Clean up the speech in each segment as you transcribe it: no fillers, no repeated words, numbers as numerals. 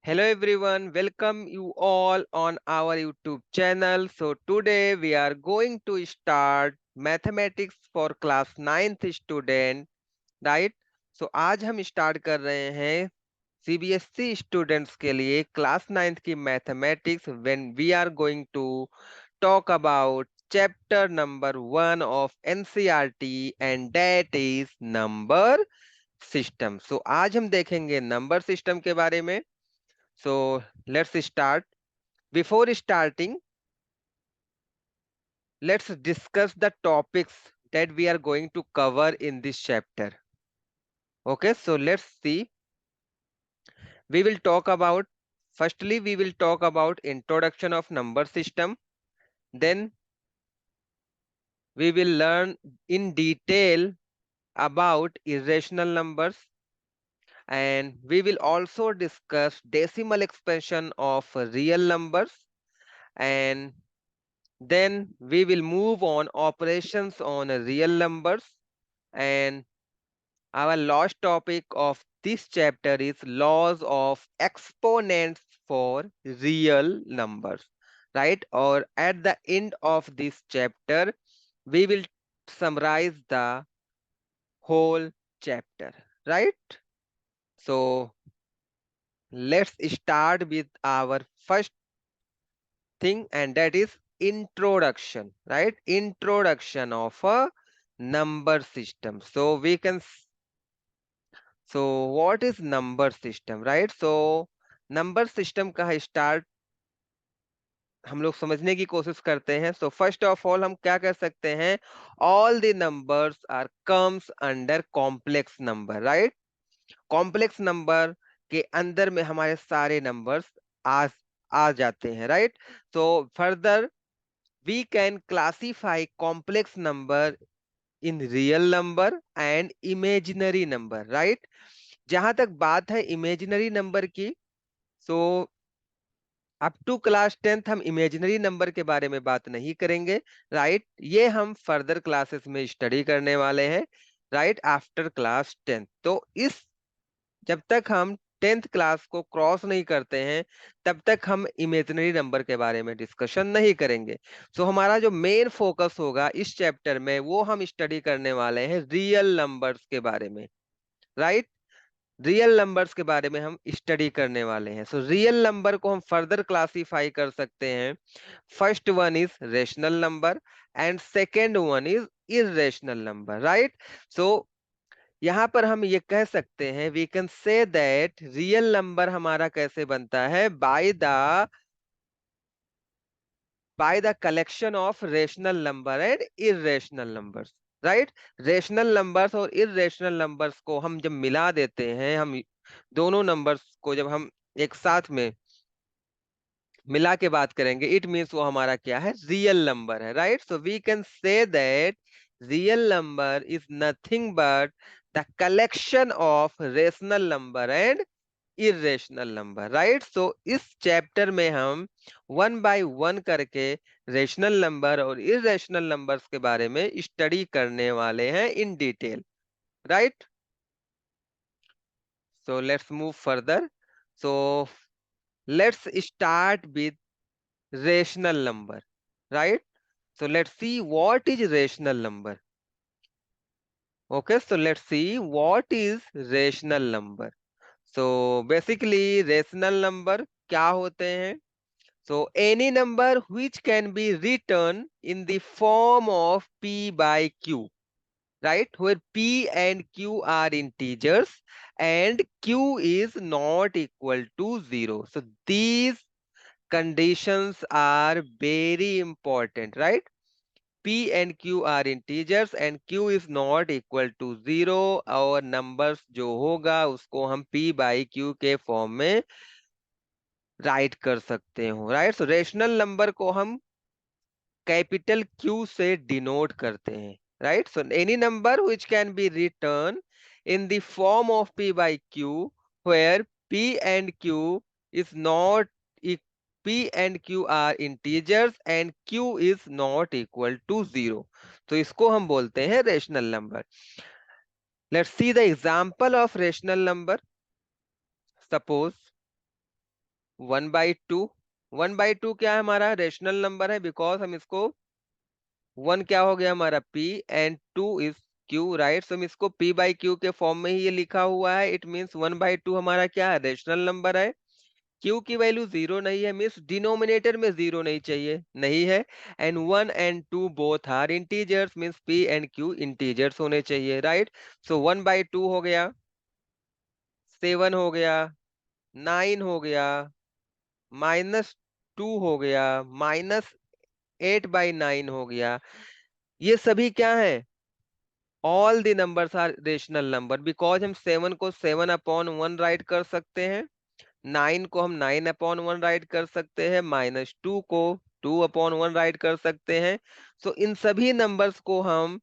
Hello everyone, welcome you all on our YouTube channel. So today we are going to start mathematics for class 9th student, right? So आज हम start कर रहे हैं CBSE students के लिए class 9th की mathematics when we are going to talk about chapter number 1 of NCERT and that is number system. So आज हम देखेंगे नंबर सिस्टम के बारे में। So let's start. Before starting, let's discuss the topics that we are going to cover in this chapter. Okay, so let's see. We will talk about, firstly, we will talk about introduction of number system. Then we will learn in detail about irrational numbers. And we will also discuss decimal expression of real numbers. And then we will move on operations on real numbers, and our last topic of this chapter is laws of exponents for real numbers, right? Or at the end of this chapter, we will summarize the whole chapter, right? So let's start with our first thing, and that is introduction, right? Introduction of a number system. So we can so what is number system, right? So number system का start हम लोग समझने की कोशिश करते हैं। So first of all हम क्या कह सकते हैं, all the numbers are comes under complex number, right? Complex number के अंदर में हमारे सारे नंबर्स आ आ जाते हैं, right? So further we can classify complex number in real number and imaginary number, right? जहां तक बात है इमेजिनरी नंबर की, so up to class 10th हम इमेजिनरी नंबर के बारे में बात नहीं करेंगे, राइट? ये हम फर्दर क्लासेस में स्टडी करने वाले हैं, राइट? After class 10th। तो इस जब तक हम 10th क्लास को क्रॉस नहीं करते हैं, तब तक हम इमेजिनरी नंबर के बारे में डिस्कशन नहीं करेंगे। सो हमारा जो मेन फोकस होगा इस चैप्टर में, वो हम स्टडी करने वाले हैं रियल नंबर्स के बारे में, राइट? रियल नंबर्स के बारे में हम स्टडी करने वाले हैं। सो रियल नंबर को हम फर्दर क्लासिफाई कर सकते हैं। First one is rational number and second one is irrational number, right? So यहाँ पर हम ये कह सकते हैं, we can say that real number हमारा कैसे बनता है, by the collection of rational number and irrational numbers, right? Rational numbers और इरेशनल नंबर्स को हम जब मिला देते हैं, हम दोनों नंबर्स को जब हम एक साथ में मिला के बात करेंगे, इट मीन्स वो हमारा क्या है, रियल नंबर है, right? So we can say that real number is nothing but the collection of rational number and irrational number, right? So इस चैप्टर में हम वन बाय वन करके रेशनल नंबर और इरेशनल नंबर्स के बारे में study करने वाले हैं in detail, right? So let's move further. So let's start with rational number, right? So let's see what is rational number. Okay, so let's see what is rational number. So basically rational number क्या होते हैं? So any number which can be written in the form of p by q, right? Where p and q are integers and q is not equal to 0. So these conditions are very important, right? P and Q are integers and Q is not equal to 0, और numbers जो होगा उसको हम P by Q के form में write कर सकते हो, राइट? सो रेशनल नंबर को हम कैपिटल Q से डिनोट करते हैं, right? So any number which can be written in the form of P by Q where P and Q is not e- P and Q are integers and Q is not equal to 0, तो इसको हम बोलते हैं rational number. Let's see the example of rational number. Suppose 1/2। 1/2 क्या है हमारा rational number है, because हम इसको 1 क्या हो गया हमारा p and 2 is q, right. So हम इसको p बाई क्यू के फॉर्म में ही ये लिखा हुआ है। इट मीन्स 1/2 हमारा क्या है रेशनल नंबर है। q की वैल्यू जीरो नहीं है, मीन्स डिनोमिनेटर में जीरो नहीं चाहिए, नहीं है। And 1 and 2 both are integers, means p and q integers होने चाहिए, राइट। सो 1/2 हो गया, 7 हो गया, 9 हो गया, -2 हो गया, -8/9 हो गया। ये सभी क्या है, all the numbers are rational number, because हम 7 को 7/1 राइट कर सकते हैं, 9 को हम 9/1 राइट कर सकते हैं, -2 को 2/1 राइट कर सकते हैं। सो इन सभी नंबर्स को हम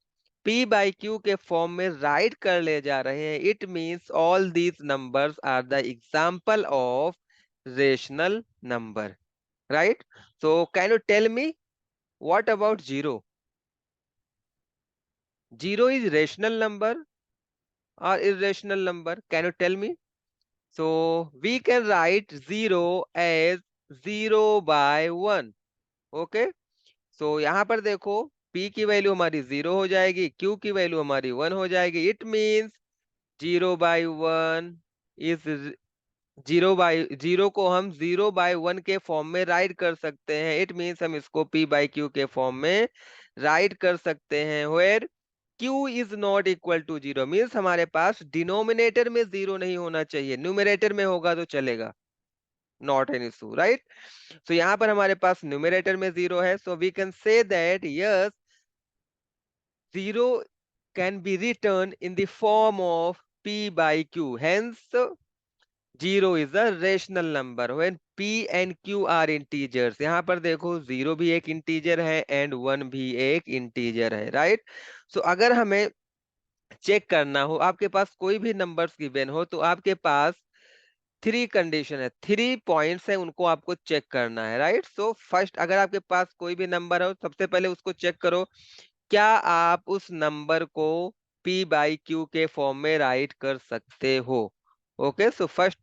p बाई क्यू के फॉर्म में राइट कर ले जा रहे हैं। It means all these numbers are the example of rational number, right. So can you tell me what about zero? Zero is rational number or irrational number? Can you tell me? So we can write 0 as 0/1. Okay, सो यहाँ पर देखो p की value हमारी 0 हो जाएगी, q की value हमारी 1 हो जाएगी। इट मीन्स 0/1 इज 0 को हम 0/1 के फॉर्म में राइट कर सकते हैं। इट मीन्स हम इसको p बाई क्यू के फॉर्म में राइट कर सकते हैं, where q is not equal to 0, means हमारे पास डिनोमिनेटर में जीरो नहीं होना चाहिए, न्यूमरेटर में होगा तो चलेगा, not an issue, right. So यहाँ पर हमारे पास न्यूमरेटर में जीरो है, so we can say that yes zero can be return in the form of p by q, hence zero is a rational number when p and q are integers. यहाँ पर देखो zero भी एक integer है and 1 भी एक integer है, right. सो अगर हमें चेक करना हो, आपके पास कोई भी नंबर्स गिवन हो, तो आपके पास थ्री कंडीशन है, 3 पॉइंट्स है, उनको आपको चेक करना है, राइट। सो फर्स्ट अगर आपके पास कोई भी नंबर हो, सबसे पहले उसको चेक करो, क्या आप उस नंबर को p बाई क्यू के फॉर्म में राइट कर सकते हो। Okay, so first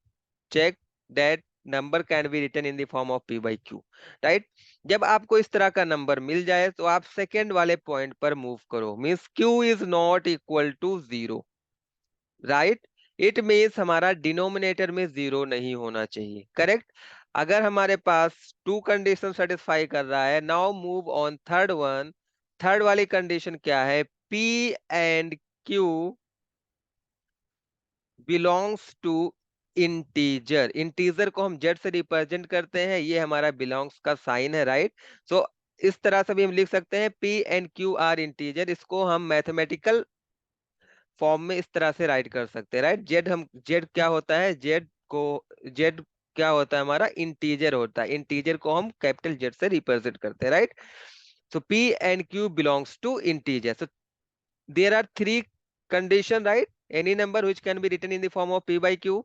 check that number can be written in the form of p by q, right। जब आपको इस तरह का नंबर मिल जाए तो आप सेकेंड वाले पॉइंट पर मूव करो, means q is not equal to 0, right. It means हमारा डिनोमिनेटर में जीरो नहीं होना चाहिए, करेक्ट। अगर हमारे पास टू कंडीशन सेटिस्फाई कर रहा है, now move on third one. Third वाली कंडीशन क्या है, p and q belongs to integer. Integer को हम जेड से रिप्रेजेंट करते हैं, ये हमारा बिलोंग्स का साइन है, राइट। सो इस तरह से भी हम लिख सकते हैं p and q are integer, इसको हम मैथमेटिकल फॉर्म में इस तरह से राइट कर सकते हैं, राइट। जेड क्या होता है, जेड क्या होता है हमारा इंटीजर होता है, इंटीजर को हम कैपिटल जेड से रिप्रेजेंट करते हैं, right. So p and q belongs to integer. So there are three condition, right? Any number which can be written in the form of p by q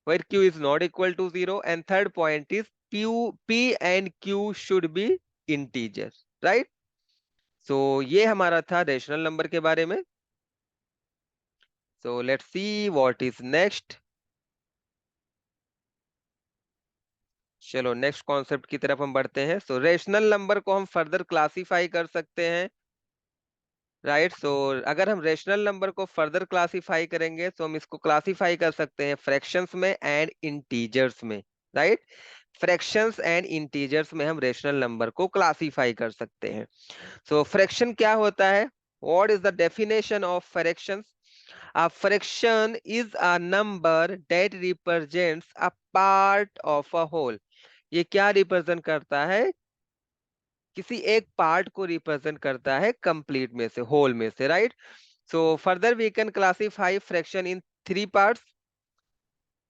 where q is not equal to 0, and third point is p and q should be integers, right? So ये हमारा था rational number के बारे में। So let's see what is next। चलो next concept की तरफ हम बढ़ते हैं। सो रेशनल नंबर को हम फर्दर क्लासीफाई कर सकते हैं, राइट। सो अगर हम रेशनल नंबर को फर्दर क्लासीफाई करेंगे तो हम इसको क्लासीफाई कर सकते हैं फ्रैक्शंस में एंड इंटीजर्स में, राइट। फ्रैक्शंस एंड इंटीजर्स में हम रेशनल नंबर को क्लासीफाई कर सकते हैं। सो फ्रैक्शन क्या होता है, what is the definition of fractions? A fraction is a number that represents a part of a whole। ये क्या रिप्रेजेंट करता है, किसी एक पार्ट को रिप्रेजेंट करता है कंप्लीट में से, होल में से, right. So further we can classify fraction in three parts.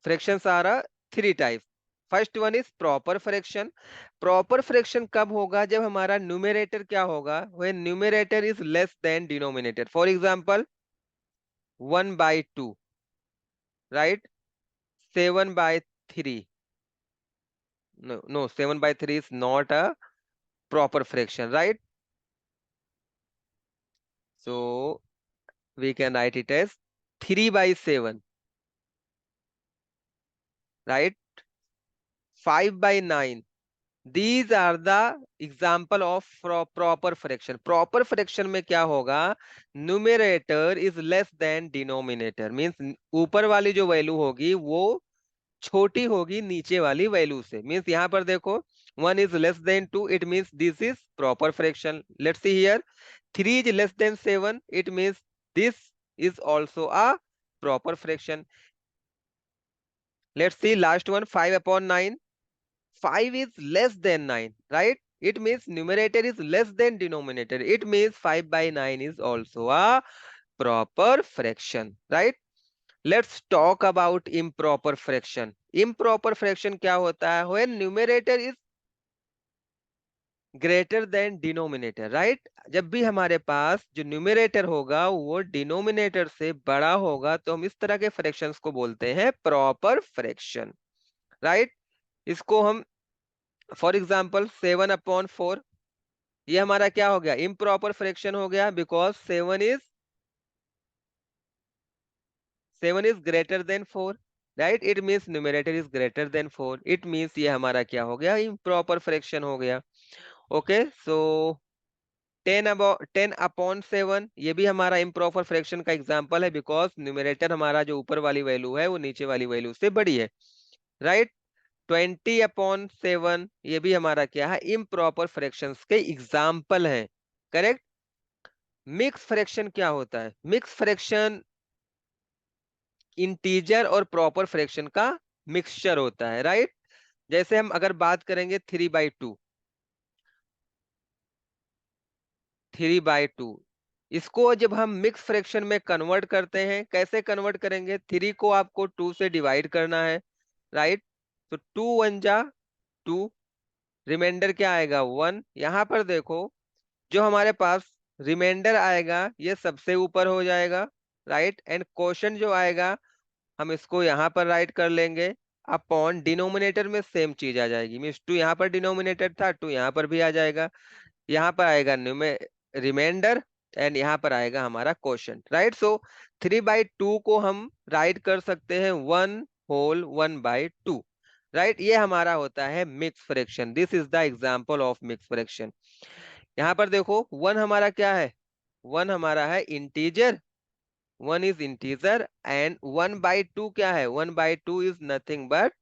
Fractions are three types. First one is proper fraction. Proper fraction कब होगा, जब हमारा न्यूमरेटर क्या होगा, when numerator is less than denominator. For example 1/2, right. 7/3, no, 7/3 is not a proper fraction, right? So we can write it as 3/7, right? 5/9, these are the example of proper fraction. Proper fraction में क्या होगा, numerator is less than denominator, means ऊपर वाली जो value होगी वो छोटी होगी नीचे वाली वैल्यू से। मीन्स यहाँ पर देखो 1 is less than 2, it means this is proper fraction. Let's see here, 3 is less than 7, it means this is also a proper fraction. Let's see last one, 5/9. 5 is less than 9, right? It means numerator is less than denominator. It means 5/9 is also a proper fraction, right? Let's talk about improper fraction. Improper fraction क्या होता है? When numerator is greater than denominator, right? जब भी हमारे पास जो numerator होगा वो denominator से बड़ा होगा तो हम इस तरह के फ्रैक्शंस को बोलते हैं प्रॉपर फ्रैक्शन, राइट? इसको हम फॉर एग्जाम्पल 7/4, ये हमारा क्या हो गया, इम्प्रॉपर फ्रैक्शन हो गया, because 7 is greater than 4, right? It means numerator is greater then 4, it means ये हमारा क्या हो गया, इम्प्रॉपर फ्रैक्शन हो गया। ओके, सो 10/7 ये भी हमारा इम्प्रॉपर फ्रैक्शन का एग्जाम्पल है, बिकॉज न्यूमरेटर हमारा जो ऊपर वाली वैल्यू है वो नीचे वाली वैल्यू से बड़ी है, राइट? 20/7 ये भी हमारा क्या है, इम्प्रॉपर फ्रैक्शंस के एग्जाम्पल है, करेक्ट? मिक्स फ्रैक्शन क्या होता है? मिक्स फ्रैक्शन इंटीजर और प्रॉपर फ्रैक्शन का मिक्सचर होता है, राइट? जैसे हम अगर बात करेंगे 3/2, 3/2, इसको जब हम मिक्स फ्रैक्शन में कन्वर्ट करते हैं, कैसे कन्वर्ट करेंगे? 3 को आपको 2 से डिवाइड करना है, राइट? तो 2 1 जा 2, रिमाइंडर क्या आएगा 1। यहां पर देखो जो हमारे पास रिमाइंडर आएगा ये सबसे ऊपर हो जाएगा, राइट? एंड क्वोशंट जो आएगा हम इसको यहाँ पर राइट कर लेंगे, अपॉन डिनोमिनेटर में सेम चीज आ जाएगी, मीन्स 2 यहाँ पर डिनोमिनेटर था, 2 यहाँ पर भी आ जाएगा, यहाँ पर आएगा रिमाइंडर एंड यहाँ पर आएगा हमारा क्वोशंट, राइट? सो 3/2 को हम राइट कर सकते हैं 1/2, राइट? ये हमारा होता है mix fraction. This is the example of mix fraction. यहाँ पर देखो 1 हमारा क्या है, 1 हमारा है इंटीजर, 1 is integer and 1/2 क्या है, 1/2 is nothing but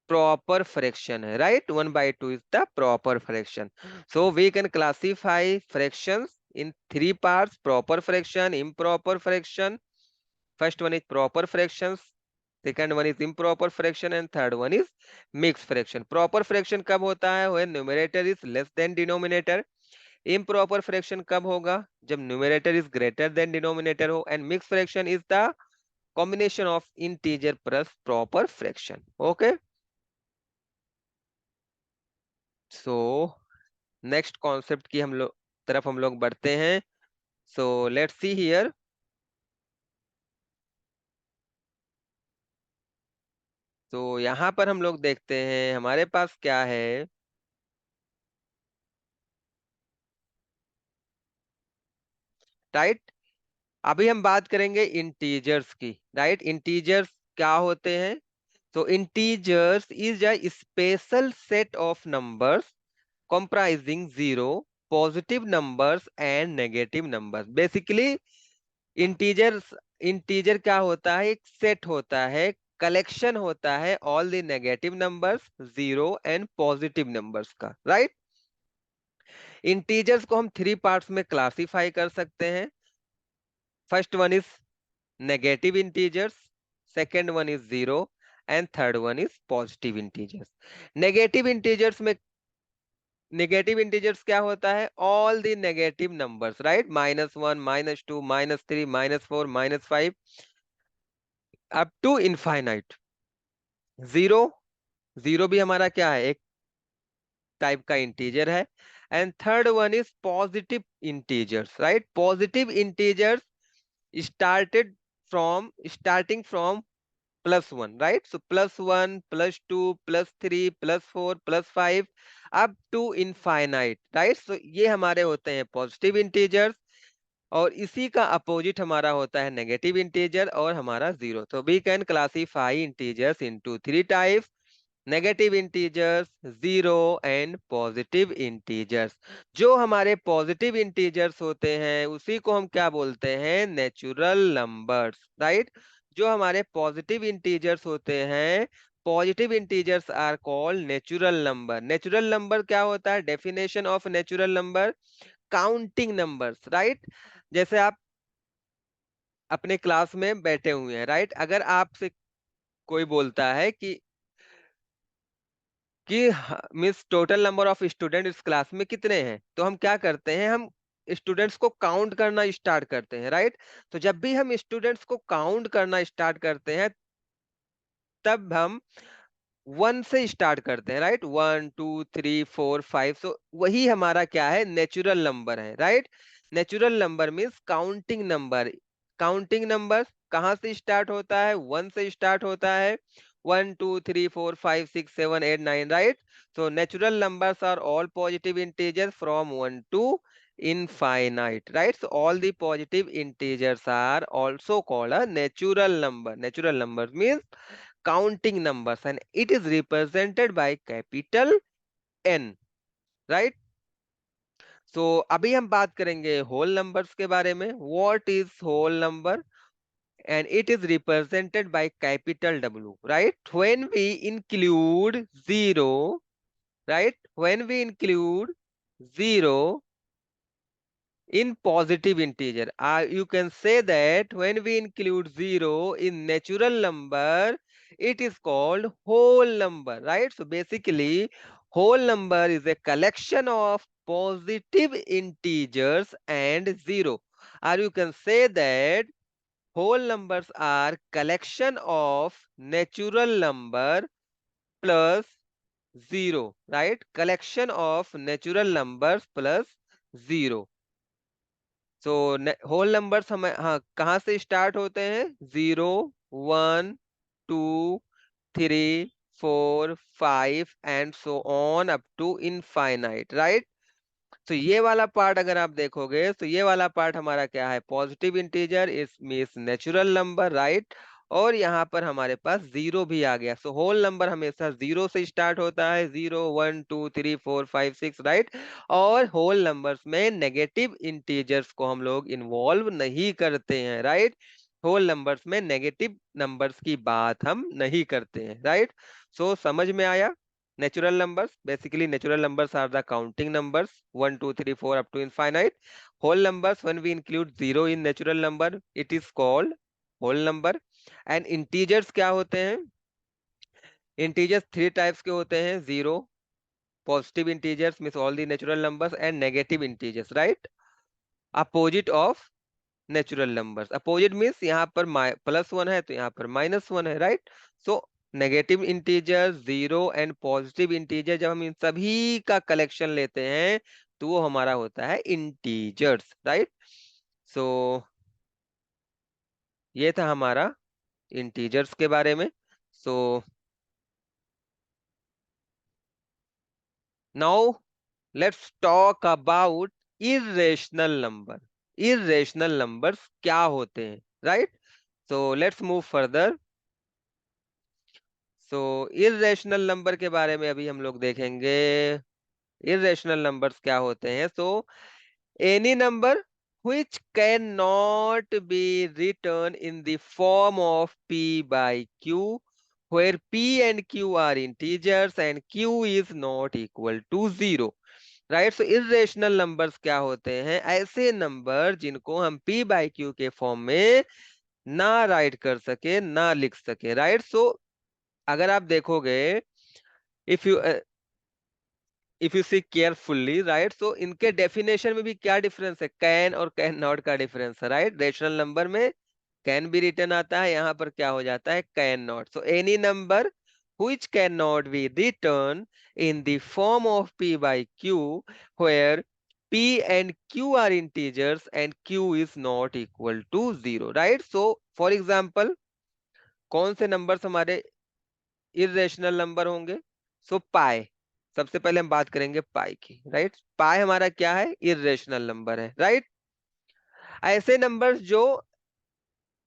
proper fraction है, right? 1/2 is the proper fraction. So we can classify fractions in 3 parts: proper fraction, improper fraction. First one is proper fractions, second one is improper fraction, and third one is mixed fraction. Proper fraction कब होता है? When numerator is less than denominator. Improper fraction कब होगा? जब numerator is greater than denominator हो। And mix fraction is the combination of integer plus proper fraction. Okay, so next concept की हम लोग तरफ हम लोग बढ़ते हैं। So let's see here. तो यहाँ पर हम लोग देखते हैं हमारे पास क्या है, राइट? अभी हम बात करेंगे इंटीजर्स की, राइट? इंटीजर्स क्या होते हैं? तो integers is a special set of numbers comprising zero, positive numbers and negative numbers. Basically integers, integer क्या होता है? एक सेट होता है, कलेक्शन होता है all the negative numbers, zero and positive numbers का, राइट? इंटीजर्स को हम 3 पार्ट्स में क्लासिफाई कर सकते हैं। First one is negative integers, second one is zero, and third one is positive integers. Negative integers में, नेगेटिव इंटीजर्स क्या होता है? All the negative numbers, right? -1, -2, -3, -4, -5 up to infinite. Zero, zero भी हमारा क्या है? एक टाइप का इंटीजर है। And third one is positive integers, right? Positive integers starting from +1, राइट? सो +1, +2, +3, +4, +5 up to infinite, right? So ये हमारे होते हैं पॉजिटिव इंटीजर्स, और इसी का अपोजिट हमारा होता है नेगेटिव इंटीजर और हमारा जीरो। तो we can classify integers into 3 types: negative integers, zero and positive integers. जो हमारे पॉजिटिव इंटीजर्स होते हैं उसी को हम क्या बोलते हैं, नेचुरल नंबर्स, राइट। जो हमारे पॉजिटिव इंटीजर्स होते हैं, positive integers are called natural number. Natural number क्या होता है, definition of natural number, counting numbers, right. जैसे आप अपने क्लास में बैठे हुए हैं, राइट, अगर आपसे कोई बोलता है कि miss total number of student इस क्लास में कितने हैं, तो हम क्या करते हैं, हम स्टूडेंट्स को काउंट करना स्टार्ट करते हैं, राइट। तो जब भी हम स्टूडेंट्स को काउंट करना स्टार्ट करते हैं तब हम वन से स्टार्ट करते हैं, राइट, 1 2 3 4 5। सो वही हमारा क्या है, नेचुरल नंबर है, right. Natural number means counting number. Counting number कहाँ से स्टार्ट होता है, वन से स्टार्ट होता है, 1 2 3 4 5 6 7 8 9, right. So natural numbers are all positive integers from 1 to infinite, right? So all the positive integers are also called a natural number. Natural number means counting numbers and it is represented by capital N, right? So अभी हम बात करेंगे whole numbers के बारे में। What is whole number? And it is represented by capital W, right? When we include zero, right? When we include zero in positive integer, you can say that when we include zero in natural number, it is called whole number, right? So basically whole number is a collection of positive integers and zero, or you can say that whole numbers are collection of natural number plus zero, right? Collection of natural numbers plus zero। So whole numbers हमें, हाँ, कहाँ से start होते हैं, 0 1 2 3 4 5 and so on up to infinite, right. तो ये वाला part अगर आप देखोगे तो ये वाला पार्ट हमारा क्या है, पॉजिटिव इंटीजर इस मींस नेचुरल नंबर, राइट। और यहाँ पर हमारे पास जीरो भी आ गया। सो होल नंबर हमेशा जीरो से स्टार्ट होता है, 0 1 2 3 4 5 6, राइट। और होल नंबर्स में नेगेटिव इंटीजर्स को हम लोग इन्वॉल्व नहीं करते हैं, राइट। होल नंबर्स में नेगेटिव नंबर्स की बात हम नहीं करते हैं, राइट। सो समझ में आया। Natural numbers, basically natural numbers are the counting numbers 1 2 3 4 up to infinite. Whole numbers, when we include zero in natural number, it is called whole number. And integers क्या होते हैं, integers थ्री टाइप्स के होते हैं, zero, positive integers means all the natural numbers, and negative integers, right, opposite of natural numbers. Opposite means यहाँ पर +1 है तो यहाँ पर -1 है, right. So negative integer, zero and positive integer, जब हम इन सभी का कलेक्शन लेते हैं तो वो हमारा होता है इंटीजर्स, राइट। सो ये था हमारा इंटीजर्स के बारे में। So now let's talk about irrational number. Irrational numbers क्या होते हैं, right. So let's move further. So irrational number के बारे में अभी हम लोग देखेंगे। इरेशनल नंबर्स क्या होते हैं, सो any number which cannot be written in the form of p by q, where p and q are integers and q is not equal to zero, right. So irrational numbers क्या होते हैं, ऐसे number जिनको हम p by q के form में ना right कर सके, ना लिख सके, राइट। सो अगर आप देखोगे, if you if you see carefully, right, so इनके डेफिनेशन में भी क्या डिफरेंस है, कैन और कैन नॉट का डिफरेंस है, राइट। रेशनल नंबर में कैन भी रिटर्न आता है, यहाँ पर क्या हो जाता है, can not. So any number which cannot be written in the form of p by q, where p and q are integers and q is not equal to zero, right। so for example, कौन से numbers हमारे irrational number होंगे, सो पाई। सबसे पहले हम बात करेंगे पाई की, राइट। पाई हमारा क्या है, इरेशनल नंबर है, राइट। ऐसे नंबर्स जो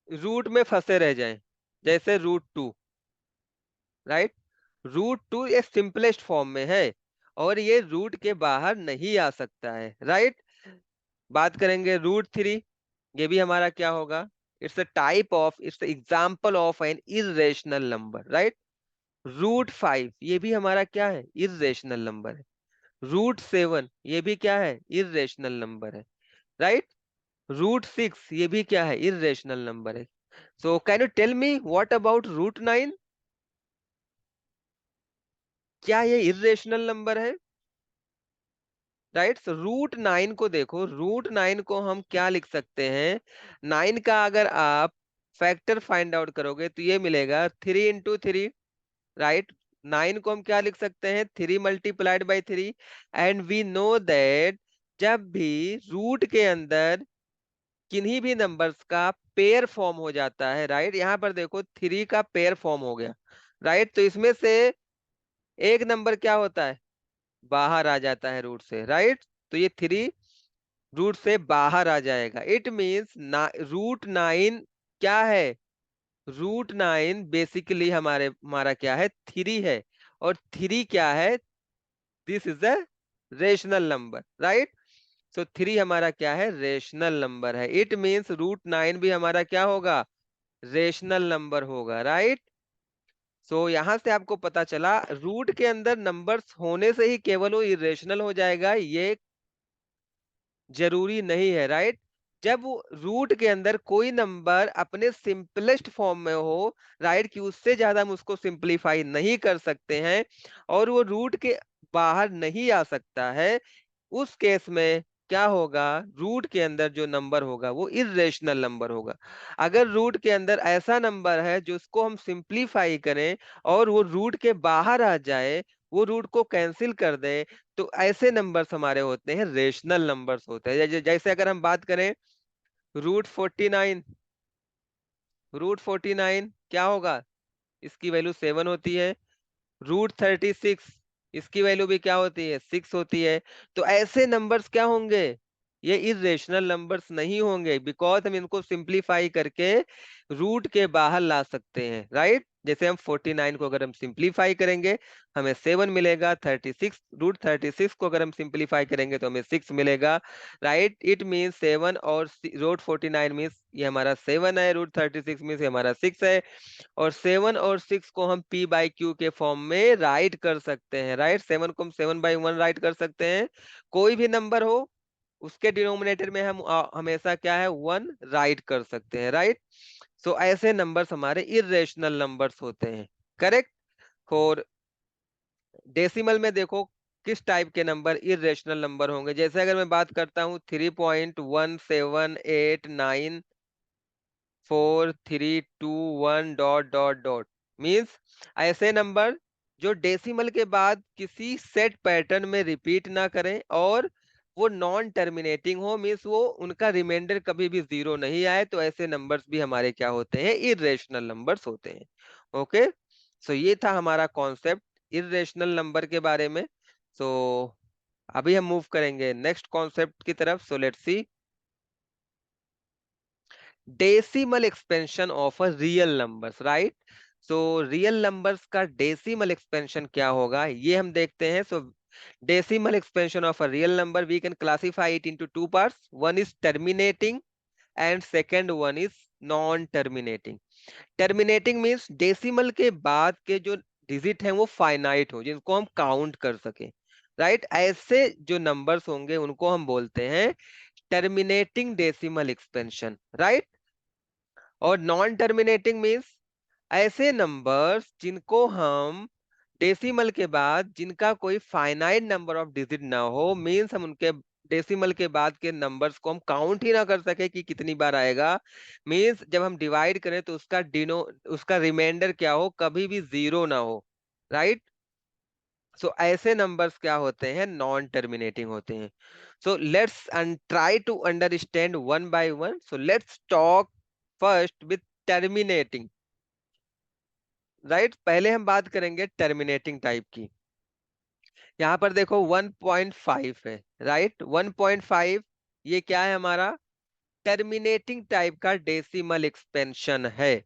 रूट में फंसे रह जाएं, जैसे √2, राइट। रूट 2 ये सिंपलेस्ट फॉर्म में है और ये रूट के बाहर नहीं आ सकता है, राइट। बात करेंगे रूट 3, ये भी हमारा क्या होगा, it's example of an irrational number, right. Root 5 ये भी हमारा क्या है, इरेशनल नंबर है। रूट 7 ये भी क्या है, इरेशनल नंबर है, राइट। रूट 6 ये भी क्या है, इरेशनल नंबर है। So can you tell me what about root 9, क्या ये इरेशनल नंबर है, राइट। सो रूट 9 को देखो, रूट 9 को हम क्या लिख सकते हैं, 9 का अगर आप फैक्टर फाइंड आउट करोगे तो ये मिलेगा 3 into 3, राइट। 9 को हम क्या लिख सकते हैं, 3 × 3 एंड वी नो दैट जब भी रूट के अंदर किन्हीं भी नंबर्स का पेयर फॉर्म हो जाता है, राइट। यहाँ पर देखो 3 का पेयर फॉर्म हो गया, राइट। तो इसमें से एक नंबर क्या होता है, बाहर आ जाता है रूट से, राइट। तो ये 3 रूट से बाहर आ जाएगा। इट मीन्स रूट 9 क्या है, रूट 9 बेसिकली हमारा क्या है, 3 है। और 3 क्या है, this is a rational number, right. So 3 हमारा क्या है, रेशनल नंबर है। इट मीन्स रूट 9 भी हमारा क्या होगा, रेशनल नंबर होगा, राइट। सो यहां से आपको पता चला रूट के अंदर नंबर्स होने से ही केवल वो इरेशनल हो जाएगा, ये जरूरी नहीं है, राइट। जब वो रूट के अंदर कोई नंबर अपने सिंपलेस्ट फॉर्म में हो, राइट, कि उससे ज्यादा हम उसको सिंपलीफाई नहीं कर सकते हैं और वो रूट के बाहर नहीं आ सकता है, उस केस में क्या होगा, रूट के अंदर जो नंबर होगा वो इरेशनल नंबर होगा। अगर रूट के अंदर ऐसा नंबर है जो उसको हम सिंपलीफाई करें और वो रूट के बाहर आ जाए, वो रूट को कैंसिल कर दे, तो ऐसे नंबर्स हमारे होते हैं रेशनल नंबर्स होते हैं। जैसे अगर हम बात करें रूट 49, रूट 49 क्या होगा, इसकी वैल्यू 7 होती है। रूट 36 इसकी वैल्यू भी क्या होती है, 6 होती है। तो ऐसे नंबर्स क्या होंगे, ये इरेशनल नंबर्स नहीं होंगे, बिकॉज हम इनको सिंपलीफाई करके रूट के बाहर ला सकते हैं, राइट। जैसे हम 49 को अगर हम सिंपलीफाई करेंगे हमें 7 मिलेगा, 36 रूट 36 को अगर हम सिंपलीफाई करेंगे तो हमें 6 मिलेगा, राइट। इट मीन 7 और रूट 49 मीन्स ये हमारा 7 है, रूट 36 मीन्स ये हमारा 6 है। और 7 और 6 को हम P/Q के फॉर्म में राइट कर सकते हैं, राइट। 7 को हम 7/1 राइट कर सकते हैं, कोई भी नंबर हो उसके डिनोमिनेटर में हम हमेशा क्या है, 1 राइट कर सकते हैं, राइट। सो ऐसे नंबर्स हमारे इरेशनल नंबर्स होते हैं, करेक्ट। और डेसिमल में देखो किस टाइप के नंबर इरेशनल नंबर होंगे, जैसे अगर मैं बात करता हूँ 3.1789432 1 ... मीन्स ऐसे नंबर जो डेसिमल के बाद किसी सेट पैटर्न में रिपीट ना करें और वो नॉन टर्मिनेटिंग हो, मीन्स वो उनका रिमाइंडर कभी भी 0 नहीं आए, तो ऐसे नंबर्स भी हमारे क्या होते हैं, इरेशनल नंबर्स होते हैं। ओके, सो ये था हमारा कॉन्सेप्ट इरेशनल नंबर के बारे में। सो अभी हम मूव करेंगे नेक्स्ट कॉन्सेप्ट की तरफ। So let's see, decimal expansion of a real numbers, right. So real numbers का डेसिमल एक्सपेंशन क्या होगा ये हम देखते हैं। So decimal expansion of a real number we can classify it into 2 parts, one is terminating and second one is non terminating. Terminating means decimal के बाद के जो डिजिट हैं वो फाइनाइट हो, जिनको हम काउंट कर सके, राइट। ऐसे जो नंबर्स होंगे उनको हम बोलते हैं टर्मिनेटिंग डेसिमल एक्सपेंशन, राइट। और नॉन टर्मिनेटिंग मीन्स ऐसे नंबर्स जिनको हम डेसिमल के बाद जिनका कोई फाइनाइट नंबर ऑफ डिजिट ना हो, मीन्स हम उनके डेसिमल के बाद के नंबर्स को हम काउंट ही ना कर सके कि कितनी बार आएगा। मीन्स जब हम डिवाइड करें तो उसका रिमाइंडर क्या हो, कभी भी 0 ना हो, राइट। सो ऐसे नंबर्स क्या होते हैं, नॉन टर्मिनेटिंग होते हैं। So let's try to understand one by one. So let's talk first with terminating, right. पहले हम बात करेंगे टर्मिनेटिंग टाइप की। यहाँ पर देखो 1.5 है, राइट। 1.5 ये क्या है, हमारा टर्मिनेटिंग टाइप का डेसिमल एक्सपेंशन है,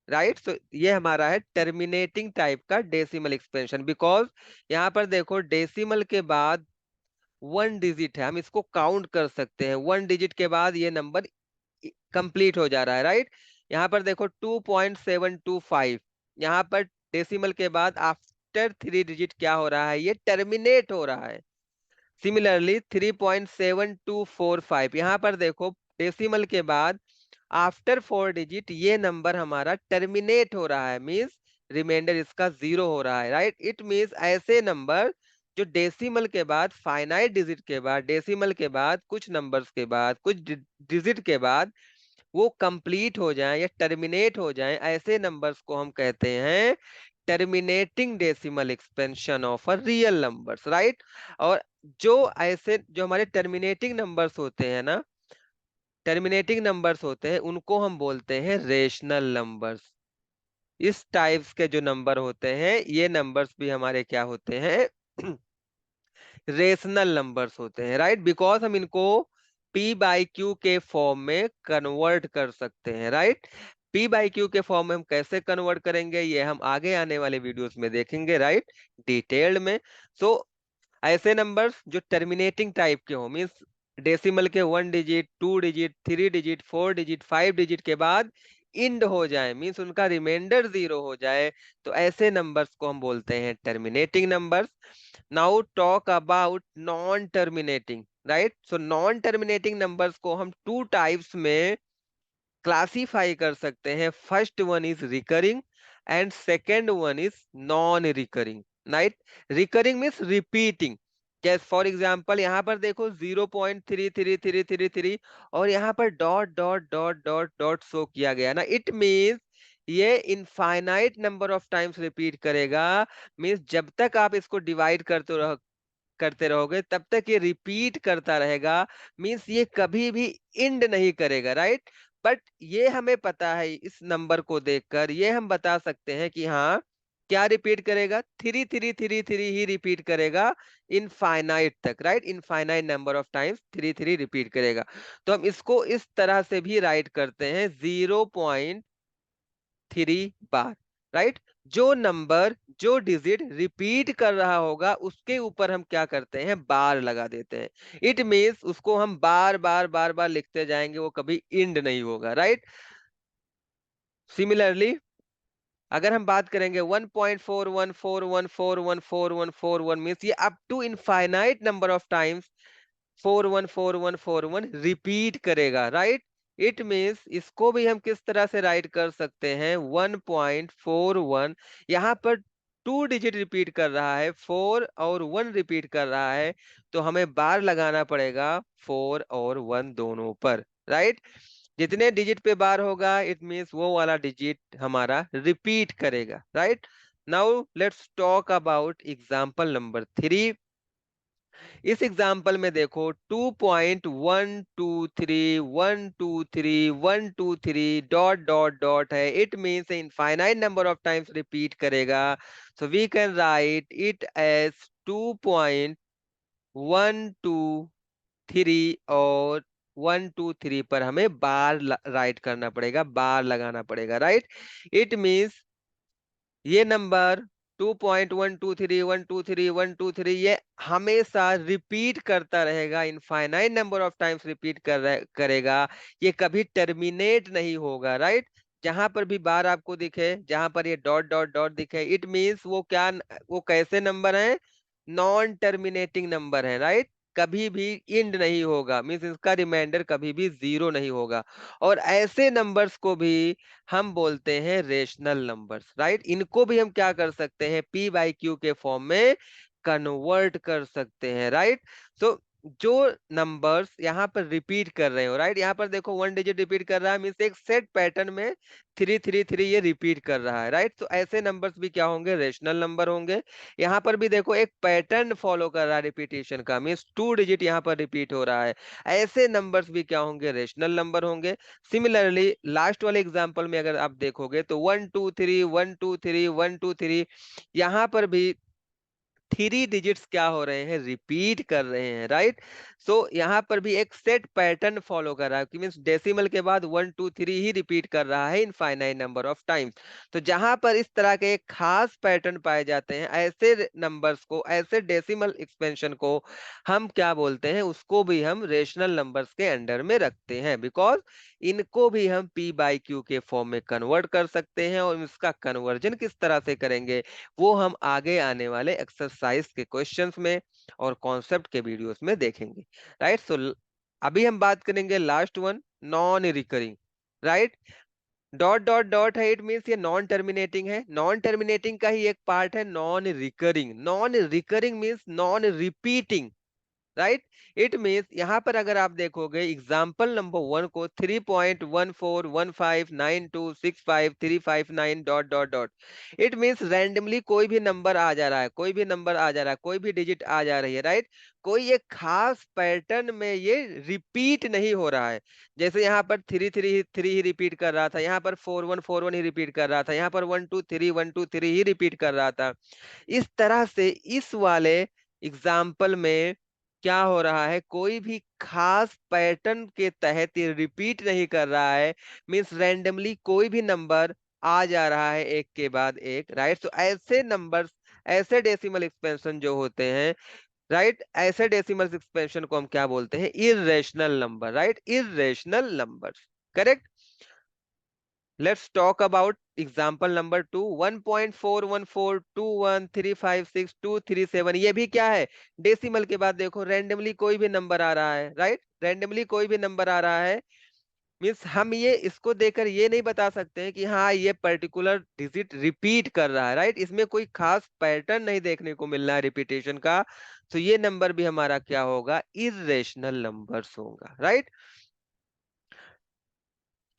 राइट। सो ये हमारा है टर्मिनेटिंग टाइप का डेसिमल एक्सपेंशन, बिकॉज यहाँ पर देखो डेसिमल के बाद 1 डिजिट है, हम इसको काउंट कर सकते हैं, 1 डिजिट के बाद ये नंबर कंप्लीट हो जा रहा है, राइट। यहाँ पर देखो 2.725, यहाँ पर डेसिमल के बाद आफ्टर 3 डिजिट क्या हो रहा है, ये टर्मिनेट हो रहा है। सिमिलरली 3.7245, यहाँ पर देखो डेसिमल के बाद आफ्टर 4 डिजिट ये नंबर हमारा टर्मिनेट हो रहा है, मींस रिमाइंडर इसका 0 हो रहा है, राइट। इट मींस ऐसे नंबर जो डेसिमल के बाद, फाइनाइट डिजिट के बाद, डेसिमल के बाद कुछ नंबर्स के बाद, कुछ डिजिट के बाद वो कंप्लीट हो जाएं या टर्मिनेट हो जाएं, ऐसे नंबर्स को हम कहते हैं terminating decimal expansion of a real numbers, right. और जो ऐसे जो हमारे टर्मिनेटिंग नंबर्स होते हैं ना, टर्मिनेटिंग नंबर्स होते हैं, उनको हम बोलते हैं रेशनल नंबर्स। इस टाइप्स के जो नंबर होते हैं, ये नंबर्स भी हमारे क्या होते हैं रेशनल नंबर्स होते हैं, राइट। बिकॉज हम इनको पी बाई क्यू के फॉर्म में कन्वर्ट कर सकते हैं, राइट। पी बाई क्यू के फॉर्म में हम कैसे कन्वर्ट करेंगे, ये हम आगे आने वाले वीडियोस में देखेंगे, राइट, डिटेल्ड में। सो ऐसे नंबर्स जो टर्मिनेटिंग टाइप के हो, मीन्स डेसिमल के 1 digit, 2 digit, 3 digit, 4 digit, 5 digit के बाद इंड हो जाए, मीन्स उनका रिमाइंडर 0 हो जाए, तो ऐसे नंबर्स को हम बोलते हैं terminating numbers. Now talk about non terminating, right. So non terminating numbers को हम टू टाइप्स में क्लासीफाई कर सकते हैं। First one is recurring and second one is non recurring, right. Recurring means repeating. जैसे फॉर एग्जाम्पल यहाँ पर देखो 0.333333 और यहाँ पर dot dot dot dot dot show किया गया ना, इट मीन्स ये infinite number of times repeat करेगा। मीन्स जब तक आप इसको डिवाइड करते रहोगे तब तक ये रिपीट करता रहेगा, मींस ये कभी भी इंड नहीं करेगा, राइट। बट ये हमें पता है, इस नंबर को देखकर ये हम बता सकते हैं कि हाँ क्या रिपीट करेगा, 3333 ही रिपीट करेगा इनफाइनाइट तक, right. Infinite number of times 33 repeat करेगा। तो हम इसको इस तरह से भी राइट करते हैं, 0.3 बार, राइट। जो नंबर, जो डिजिट रिपीट कर रहा होगा उसके ऊपर हम क्या करते हैं, बार लगा देते हैं। इट मीन्स उसको हम बार बार बार बार लिखते जाएंगे, वो कभी इंड नहीं होगा, राइट। सिमिलरली अगर हम बात करेंगे 1.4141414141 मीन्स ये up to infinite number of times 414141 repeat करेगा, राइट। इट मीन्स इसको भी हम किस तरह से राइट कर सकते हैं, 1.41, यहाँ पर 2 डिजिट रिपीट कर रहा है, 4 और 1 रिपीट कर रहा है, तो हमें बार लगाना पड़ेगा 4 और 1 दोनों पर, राइट। जितने डिजिट पे बार होगा इट मीन्स वो वाला डिजिट हमारा रिपीट करेगा, right. Now let's talk about example number 3। इस एग्जाम्पल में देखो 2.123 123 123 डॉट डॉट डॉट है, it means infinite number of times repeat करेगा। So we can write it as 2.123 और 123 पर हमें बार राइट करना पड़ेगा, बार लगाना पड़ेगा, राइट। इट मीन्स ये नंबर 2.123 123 123 ये हमेशा रिपीट करता रहेगा, infinite number of times repeat करेगा, ये कभी टर्मिनेट नहीं होगा, राइट। जहां पर भी बार आपको दिखे, जहां पर ये डॉट डॉट डॉट दिखे, इट मीन्स वो क्या, वो कैसे नंबर है, नॉन टर्मिनेटिंग नंबर है, राइट। कभी भी इंड नहीं होगा, मीन्स इसका रिमाइंडर कभी भी 0 नहीं होगा। और ऐसे नंबर्स को भी हम बोलते हैं रेशनल नंबर्स, राइट। इनको भी हम क्या कर सकते हैं, पी बाई क्यू के फॉर्म में कन्वर्ट कर सकते हैं, राइट। तो जो नंबर्स यहाँ पर रिपीट कर रहे हो, राइट, यहाँ पर देखो 1 डिजिट रिपीट कर रहा है, मीन्स एक सेट पैटर्न में 333 ये रिपीट कर रहा है, राइट। तो ऐसे नंबर्स भी क्या होंगे, रेशनल नंबर होंगे। यहाँ पर भी देखो एक पैटर्न फॉलो कर रहा है रिपीटेशन का, मीन्स 2 डिजिट यहाँ पर रिपीट हो रहा है, ऐसे नंबर्स भी क्या होंगे, रेशनल नंबर होंगे। सिमिलरली लास्ट वाले एग्जांपल में अगर आप देखोगे तो 1 2 3 1 2 3 1 2 3, यहाँ पर भी 3 डिजिट्स क्या हो रहे हैं, रिपीट कर रहे हैं, राइट। सो यहाँ पर भी एक सेट पैटर्न फॉलो कर रहा है, कि मीन्स डेसिमल के बाद 1 2 3 ही रिपीट कर रहा है इनफाइनाइट नंबर ऑफ टाइम्स। तो जहां पर इस तरह के एक खास पैटर्न पाए जाते हैं, ऐसे नंबर्स को, ऐसे डेसिमल एक्सपेंशन को हम क्या बोलते हैं, उसको भी हम रेशनल नंबर्स के अंडर में रखते हैं, बिकॉज इनको भी हम पी बाई क्यू के फॉर्म में कन्वर्ट कर सकते हैं। और इसका कन्वर्जन किस तरह से करेंगे वो हम आगे आने वाले एक्सरसाइज के क्वेश्चंस में और कॉन्सेप्ट के वीडियोस में देखेंगे, राइट। सो अभी हम बात करेंगे last one, non recurring, right. Dot dot dot है, इट मीन्स ये नॉन टर्मिनेटिंग है। नॉन टर्मिनेटिंग का ही एक पार्ट है non recurring. Non recurring means non repeating, right. It means यहां पर अगर आप देखोगे एग्जाम्पल नंबर 1 को 3.1415926535 dot dot dot, it means randomly कोई भी नंबर आ जा रहा है, कोई भी नंबर आ जा रहा है, कोई भी डिजिट आ जा रही है, राइट। कोई एक खास पैटर्न में ये रिपीट नहीं हो रहा है। जैसे यहाँ पर 3 3 3 ही रिपीट कर रहा था, यहाँ पर 4 1 4 1 ही रिपीट कर रहा था, यहाँ पर 1 2 3 ही रिपीट कर रहा था। इस तरह से इस वाले एग्जाम्पल में क्या हो रहा है, कोई भी खास पैटर्न के तहत ये रिपीट नहीं कर रहा है। मीन्स रैंडमली कोई भी नंबर आ जा रहा है एक के बाद एक, राइट। तो ऐसे नंबर्स, ऐसे डेसिमल एक्सपेंशन जो होते हैं, राइट, ऐसे डेसिमल एक्सपेंशन को हम क्या बोलते हैं, irrational number, right, irrational numbers, correct. Let's talk about example number 2, 1.4142135623 ये भी क्या है, डेसिमल के बाद देखो रैंडमली कोई भी नंबर आ रहा है, राइट, रैंडमली कोई भी नंबर आ रहा है। मीन्स हम ये इसको देखकर ये नहीं बता सकते हैं कि हाँ ये पर्टिकुलर डिजिट रिपीट कर रहा है, राइट। इसमें कोई खास पैटर्न नहीं देखने को मिल रहा है रिपीटेशन का। तो ये नंबर भी हमारा क्या होगा, इर्रेशनल नंबर्स होगा, राइट।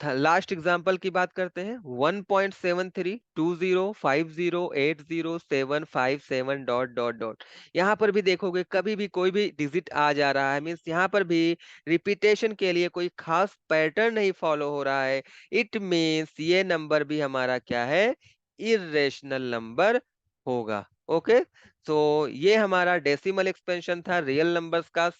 लास्ट एग्जाम्पल की बात करते हैं, 1.732050807757 डॉट डॉट डॉट। यहाँ पर भी देखोगे कभी भी कोई भी डिजिट आ जा रहा है, मीन्स यहाँ पर भी रिपीटेशन के लिए कोई खास पैटर्न नहीं फॉलो हो रहा है। इट मीन्स ये नंबर भी हमारा क्या है, इर्रेशनल नंबर होगा। ओके, तो ये हमारा डेसिमल एक्सपेंशन था रियल नंबर्स का।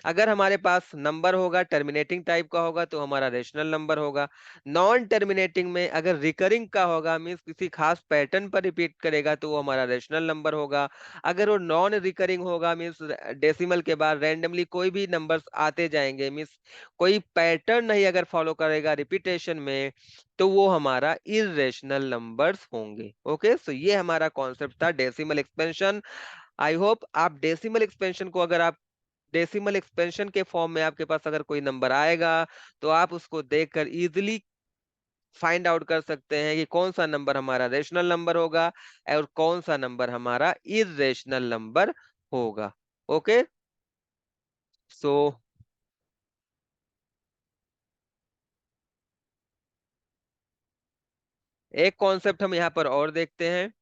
अगर हमारे पास नंबर होगा टर्मिनेटिंग टाइप का होगा तो हमारा रेशनल नंबर होगा। नॉन टर्मिनेटिंग में अगर रिकरिंग का होगा, मीन्स किसी खास पैटर्न पर रिपीट करेगा, तो वो हमारा रेशनल नंबर होगा। अगर वो नॉन रिकरिंग होगा, मीन्स डेसिमल के बाद रैंडमली कोई भी नंबर्स आते जाएंगे, मीन्स कोई पैटर्न नहीं अगर फॉलो करेगा रिपीटेशन में, तो वो हमारा इर्रेशनल नंबर्स होंगे। ओके, सो ये हमारा कॉन्सेप्ट था डेसिमल एक्सपेंशन। आई होप आप डेसिमल एक्सपेंशन को, अगर आप डेसिमल एक्सपेंशन के फॉर्म में आपके पास अगर कोई नंबर आएगा, तो आप उसको देखकर इजीली फाइंड आउट कर सकते हैं कि कौन सा नंबर हमारा रेशनल नंबर होगा और कौन सा नंबर हमारा इर्रेशनल नंबर होगा। ओके, सो एक कॉन्सेप्ट हम यहाँ पर और देखते हैं।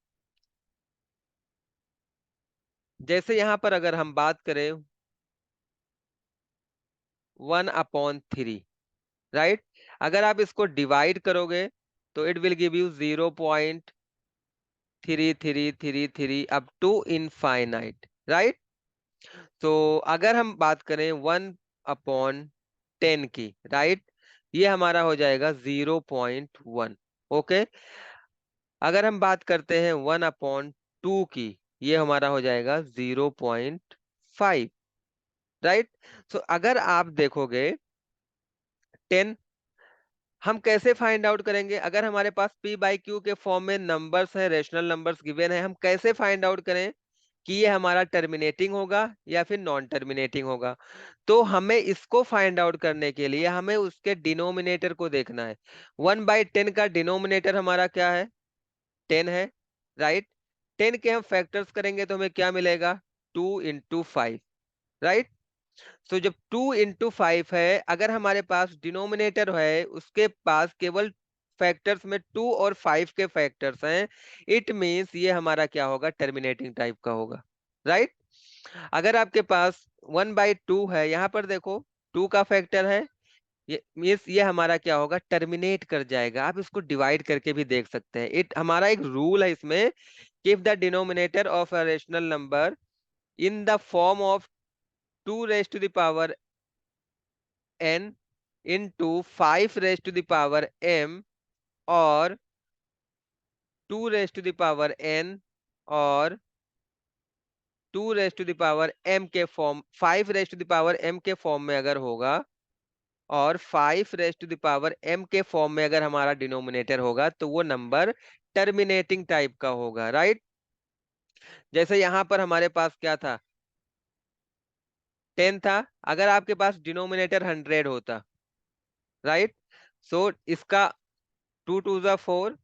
जैसे यहाँ पर अगर हम बात करें 1/3, राइट। अगर आप इसको डिवाइड करोगे तो it will give you 0.3333 up to infinite, right. तो अगर हम बात करें 1/10 की, राइट, ये हमारा हो जाएगा 0.1। ओके, अगर हम बात करते हैं 1/2 की, ये हमारा हो जाएगा 0.5, राइट। सो अगर आप देखोगे 10, हम कैसे फाइंड आउट करेंगे, अगर हमारे पास पी बाई क्यू के फॉर्म में नंबर्स है, रेशनल नंबर्स गिवन है, हम कैसे फाइंड आउट करें कि ये हमारा टर्मिनेटिंग होगा या फिर नॉन टर्मिनेटिंग होगा। तो हमें इसको फाइंड आउट करने के लिए हमें उसके डिनोमिनेटर को देखना है। 1/10 का डिनोमिनेटर हमारा क्या है, 10 है, राइट। 10 के हम फैक्टर्स करेंगे तो हमें क्या मिलेगा, 2 into 5, राइट। तो जब 2 into 5 है, अगर हमारे पास डिनोमिनेटर है उसके पास केवल फैक्टर्स में 2 और 5 के फैक्टर्स हैं, इट मींस ये हमारा क्या होगा, टर्मिनेटिंग टाइप का होगा, राइट। अगर आपके पास 1/2 है, यहाँ पर देखो 2 का फैक्टर है, ये मीन्स ये हमारा क्या होगा, टर्मिनेट कर जाएगा। आप इसको डिवाइड करके भी देख सकते हैं। इट हमारा एक रूल है इसमें कि if the denominator of a rational number in the form of 2 raised to the power n into 5 raised to the power m और 2 raised to the power n और 2 raise to the power m के form 5 raise to the power m के form में अगर होगा और 5 raise to the power m के form में अगर हमारा डिनोमिनेटर होगा तो वो नंबर टर्मिनेटिंग टाइप का होगा, राइट। जैसे यहां पर हमारे पास क्या था, 10 था। अगर आपके पास डिनोमिनेटर 100 होता, राइट, सो इसका 2 टू ज़ा 4,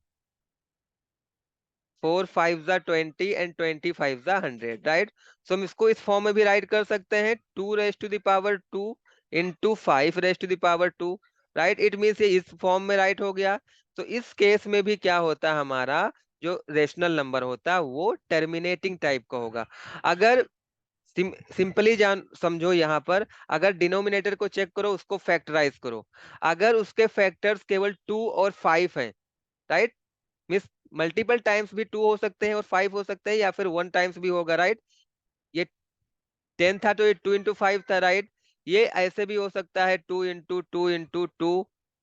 4 5 ज़ा 20 एंड 20 5 ज़ा 100, राइट। सो हम इसको इस फॉर्म में भी राइट कर सकते हैं, 2 raise to the power 2 into 5 raise to the power 2, right. It means ये इस फॉर्म में राइट हो गया। तो इस केस में भी क्या होता है, हमारा जो रेशनल नंबर होता है वो टर्मिनेटिंग टाइप का होगा। अगर सिंपली जान समझो, यहाँ पर अगर डिनोमिनेटर को चेक करो, उसको फैक्टराइज करो, अगर उसके फैक्टर्स केवल 2 और 5 हैं, राइट, मीन्स मल्टीपल टाइम्स भी 2 हो सकते हैं और 5 हो सकते हैं, या फिर 1 टाइम्स भी होगा, राइट। ये 10 था तो ये 2 इंटू 5 था, राइट। ये ऐसे भी हो सकता है 2 into 2 into 2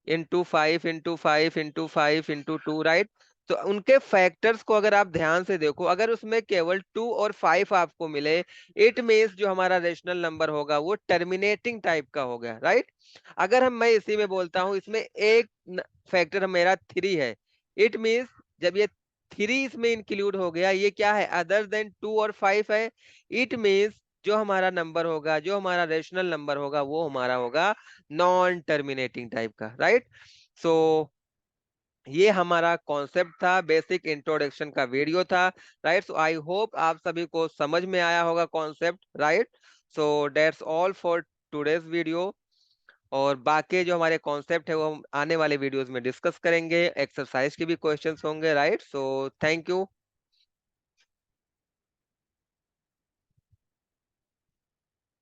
into 5 into 5 into 5 into 2, right. तो उनके फैक्टर्स को अगर आप ध्यान से देखो, अगर उसमें केवल 2 और 5 आपको मिले, इट मीन्स जो हमारा रेशनल नंबर होगा वो टर्मिनेटिंग टाइप का होगा, राइट। अगर मैं इसी में बोलता हूं इसमें एक फैक्टर मेरा 3 है, इट मीन्स जब ये 3 इसमें इंक्लूड हो गया, ये क्या है, अदर देन 2 और 5 है, इट मीन्स जो हमारा नंबर होगा, जो हमारा रेशनल नंबर होगा, वो हमारा होगा नॉन टर्मिनेटिंग टाइप का, राइट। सो ये हमारा कॉन्सेप्ट था, बेसिक इंट्रोडक्शन का वीडियो था, राइट। सो आई होप आप सभी को समझ में आया होगा concept, right. So that's all for today's video. और बाकी जो हमारे कॉन्सेप्ट है वो हम आने वाले वीडियोस में डिस्कस करेंगे, एक्सरसाइज के भी क्वेश्चंस होंगे, राइट। So thank you.